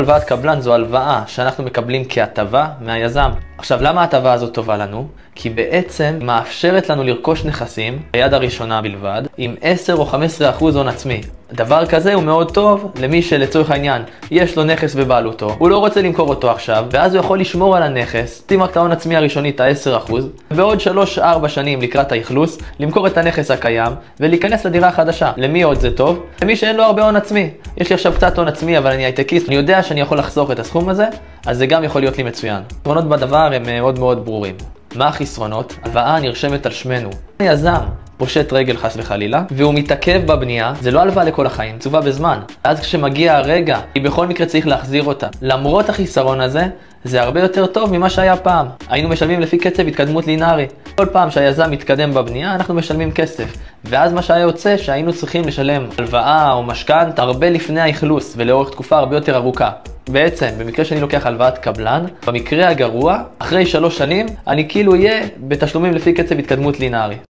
הלוואת קבלן זו הלוואה שאנחנו מקבלים כהטבה מהיזם. עכשיו, למה ההטבה הזאת טובה לנו? כי בעצם מאפשרת לנו לרכוש נכסים ביד הראשונה בלבד עם 10 או 15% הון עצמי. דבר כזה הוא מאוד טוב למי שלצורך העניין יש לו נכס בבעלותו, הוא לא רוצה למכור אותו עכשיו, ואז הוא יכול לשמור על הנכס, שים רק את ההון עצמי הראשוני את ה-10%, ובעוד 3-4 שנים לקראת האכלוס, למכור את הנכס הקיים ולהיכנס לדירה החדשה. למי עוד זה טוב? למי שאין לו הרבה הון עצמי. יש לי עכשיו קצת הון עצמי, אבל אני הייטקיסט, אני יודע שאני יכול לחסוך את הסכום הזה, אז זה גם יכול להיות לי מצוין. היתרונות בדבר הם מאוד מאוד ברורים. מה החסרונות? הלוואה נרשמת על שמנו. היזם פושט רגל חס וחלילה, והוא מתעכב בבנייה, זה לא הלוואה לכל החיים, צובה בזמן. אז כשמגיע הרגע, היא בכל מקרה צריך להחזיר אותה. למרות החיסרון הזה, זה הרבה יותר טוב ממה שהיה פעם. היינו משלמים לפי קצב התקדמות לינארי. כל פעם שהיזם מתקדם בבנייה, אנחנו משלמים כסף. ואז מה שהיה יוצא, שהיינו צריכים לשלם הלוואה או משכנתא הרבה לפני האכלוס, ולאורך תקופה הרבה יותר ארוכה. בעצם, במקרה שאני לוקח הלוואת קבלן, במקרה הגרוע, אחרי 3 שנים, אני כאילו אהיה בתשלומים לפי קצב התקדמות לינארי.